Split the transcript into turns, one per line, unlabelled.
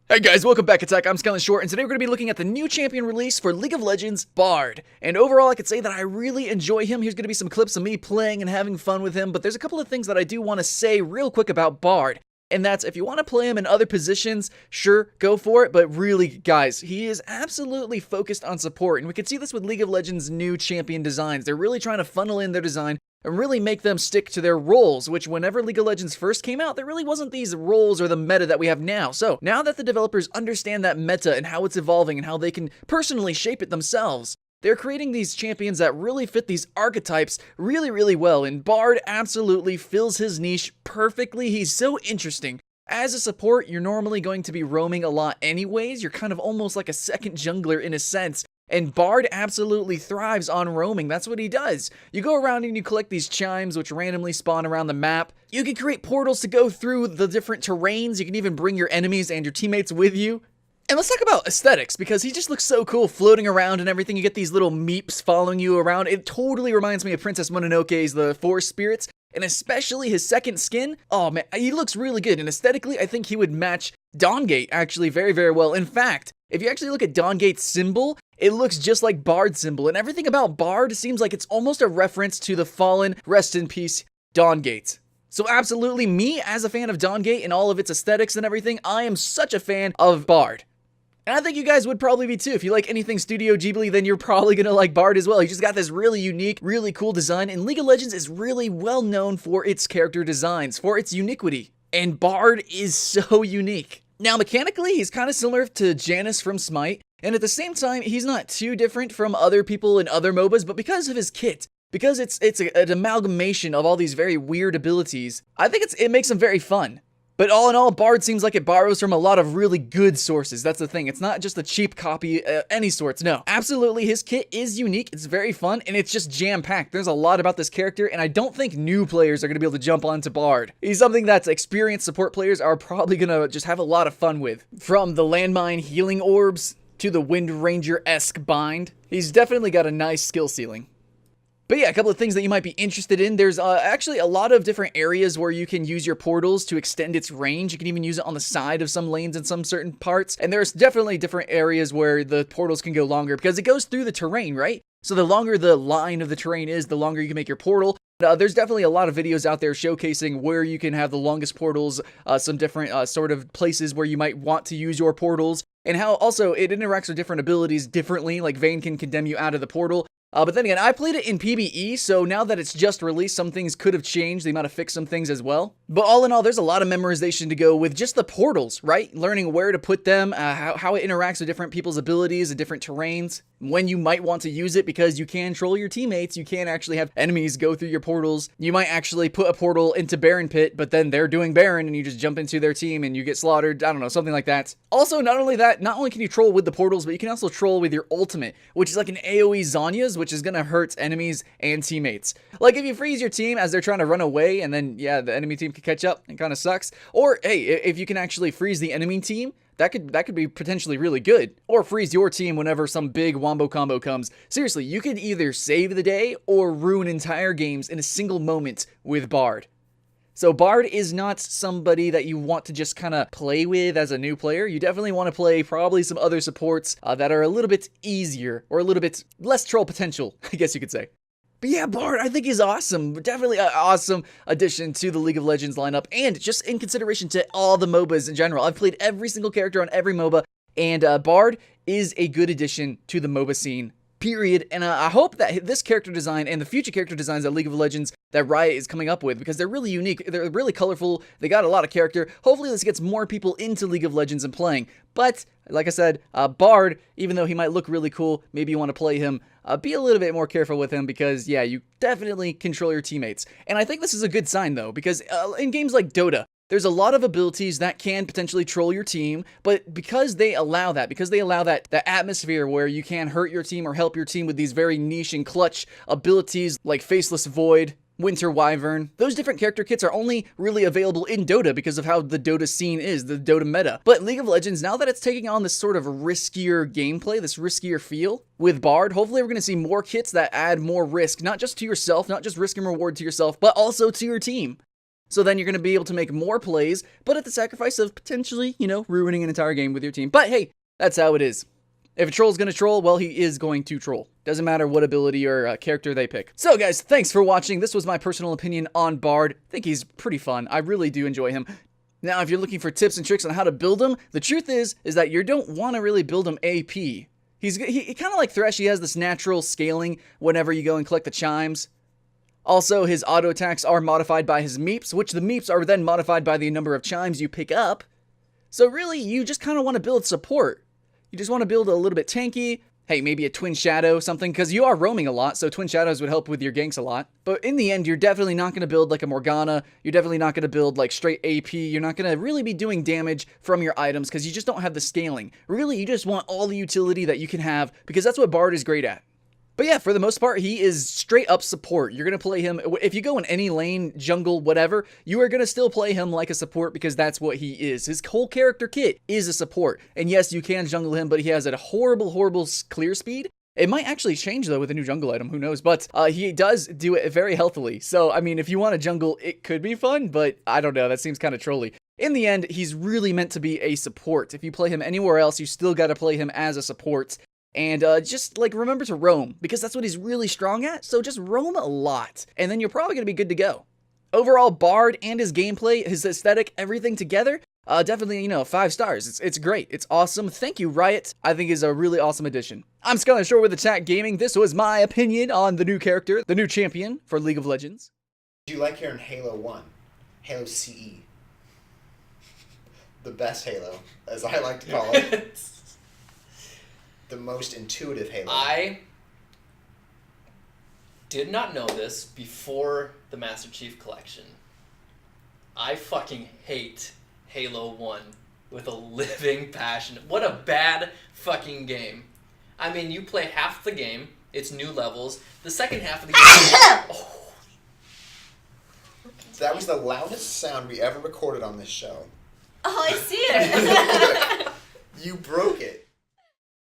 Hey guys, welcome back to Tech. I'm Skellin Short, and today we're going to be looking at the new champion release for League of Legends, Bard. And overall, I could say that I really enjoy him. Here's going to be some clips of me playing and having fun with him, but there's a couple of things that I do want to say real quick about Bard. And that's, if you want to play him in other positions, sure, go for it, but really, guys, he is absolutely focused on support, and we can see this with League of Legends' new champion designs. They're really trying to funnel in their design and really make them stick to their roles, which whenever League of Legends first came out, there really wasn't these roles or the meta that we have now. So, now that the developers understand that meta and how it's evolving and how they can personally shape it themselves, they're creating these champions that really fit these archetypes really well, and Bard absolutely fills his niche perfectly. He's so interesting. As a support, you're normally going to be roaming a lot anyways. You're kind of almost like a second jungler in a sense. And Bard absolutely thrives on roaming. That's what he does. You go around and you collect these chimes which randomly spawn around the map. You can create portals to go through the different terrains. You can even bring your enemies and your teammates with you. And let's talk about aesthetics, because he just looks so cool floating around and everything. You get these little meeps following you around. It totally reminds me of Princess Mononoke's The Forest Spirits, and especially his second skin. Oh man, he looks really good, and aesthetically, I think he would match Dawngate actually very well. In fact, if you actually look at Dawngate's symbol, it looks just like Bard's symbol, and everything about Bard seems like it's almost a reference to the fallen, rest in peace, Dawngate. So absolutely, me as a fan of Dawngate and all of its aesthetics and everything, I am such a fan of Bard. And I think you guys would probably be too. If you like anything Studio Ghibli, then you're probably gonna like Bard as well. He just got this really unique, really cool design, and League of Legends is really well known for its character designs, for its uniquity. And Bard is so unique. Now, mechanically, he's kind of similar to Janus from Smite, and at the same time, he's not too different from other people in other MOBAs, but because of his kit, because it's an amalgamation of all these very weird abilities, I think it makes him very fun. But all in all, Bard seems like it borrows from a lot of really good sources. That's the thing. It's not just a cheap copy any sorts. No. Absolutely, his kit is unique. It's very fun, and it's just jam-packed. There's a lot about this character, and I don't think new players are going to be able to jump onto Bard. He's something that experienced support players are probably going to just have a lot of fun with. From the landmine healing orbs to the Wind Ranger-esque bind, he's definitely got a nice skill ceiling. But yeah, a couple of things that you might be interested in. There's actually a lot of different areas where you can use your portals to extend its range. You can even use it on the side of some lanes in some certain parts. And there's definitely different areas where the portals can go longer because it goes through the terrain, right? So the longer the line of the terrain is, the longer you can make your portal. There's definitely a lot of videos out there showcasing where you can have the longest portals, some different sort of places where you might want to use your portals, and how also it interacts with different abilities differently, like Vayne can condemn you out of the portal. But then again, I played it in PvE, so now that it's just released, some things could have changed. They might have fixed some things as well. But all in all, there's a lot of memorization to go with just the portals, right? Learning where to put them, how it interacts with different people's abilities and different terrains, when you might want to use it, because you can troll your teammates. You can actually have enemies go through your portals. You might actually put a portal into Baron Pit, but then they're doing Baron and you just jump into their team and you get slaughtered. I don't know, something like that. Also, not only that, not only can you troll with the portals, but you can also troll with your ultimate, which is like an AoE Zhonya's, which is gonna hurt enemies and teammates. Like if you freeze your team as they're trying to run away and then, yeah, the enemy team can catch up, it kind of sucks. Or, hey, if you can actually freeze the enemy team, that could be potentially really good. Or freeze your team whenever some big wombo combo comes. Seriously, you could either save the day or ruin entire games in a single moment with Bard. So Bard is not somebody that you want to just kind of play with as a new player. You definitely want to play probably some other supports that are a little bit easier or a little bit less troll potential, I guess you could say. But yeah, Bard, I think is awesome. Definitely an awesome addition to the League of Legends lineup, and just in consideration to all the MOBAs in general. I've played every single character on every MOBA, and Bard is a good addition to the MOBA scene, period. And I hope that this character design and the future character designs that League of Legends that Riot is coming up with, because they're really unique, they're really colorful, they got a lot of character. Hopefully this gets more people into League of Legends and playing. But, like I said, Bard, even though he might look really cool, maybe you want to play him, be a little bit more careful with him because, yeah, you definitely control your teammates. And I think this is a good sign, though, because in games like Dota, there's a lot of abilities that can potentially troll your team, but because they allow that, that atmosphere where you can hurt your team or help your team with these very niche and clutch abilities like Faceless Void, Winter Wyvern. Those different character kits are only really available in Dota because of how the Dota scene is, the Dota meta. But League of Legends, now that it's taking on this sort of riskier gameplay, this riskier feel with Bard, hopefully we're going to see more kits that add more risk, not just to yourself, not just risk and reward to yourself, but also to your team. So then you're going to be able to make more plays, but at the sacrifice of potentially, ruining an entire game with your team. But hey, that's how it is. If a troll's going to troll, well, he is going to troll. Doesn't matter what ability or character they pick. So guys, thanks for watching. This was my personal opinion on Bard. I think he's pretty fun. I really do enjoy him. Now, if you're looking for tips and tricks on how to build him, the truth is that you don't want to really build him AP. He kind of like Thresh, he has this natural scaling whenever you go and collect the chimes. Also, his auto attacks are modified by his meeps, which the meeps are then modified by the number of chimes you pick up. So really, you just kind of want to build support. You just want to build a little bit tanky. Hey, maybe a Twin Shadow, something, because you are roaming a lot, so Twin Shadows would help with your ganks a lot. But in the end, you're definitely not going to build like a Morgana. You're definitely not going to build like straight AP. You're not going to really be doing damage from your items because you just don't have the scaling. Really, you just want all the utility that you can have because that's what Bard is great at. But yeah, for the most part, he is straight up support. You're going to play him, if you go in any lane, jungle, whatever, you are going to still play him like a support because that's what he is. His whole character kit is a support. And yes, you can jungle him, but he has a horrible, horrible clear speed. It might actually change though with a new jungle item, who knows, but he does do it very healthily. So, I mean, if you want to jungle, it could be fun, but I don't know, that seems kind of trolly. In the end, he's really meant to be a support. If you play him anywhere else, you still got to play him as a support. And just, like, remember to roam, because that's what he's really strong at, so just roam a lot, and then you're probably going to be good to go. Overall, Bard and his gameplay, his aesthetic, everything together, definitely, 5 stars. It's great. It's awesome. Thank you, Riot. I think is a really awesome addition. I'm Skylar Short with Attack Gaming. This was my opinion on the new character, the new champion for League of Legends.
Do you like here in Halo 1? Halo CE. The best Halo, as I like to call it. The most intuitive Halo.
I did not know this before the Master Chief Collection. I fucking hate Halo 1 with a living passion. What a bad fucking game. I mean, you play half the game, it's new levels. The second half of the game... Oh.
That was the loudest sound we ever recorded on this show.
Oh, I see it.
You broke it.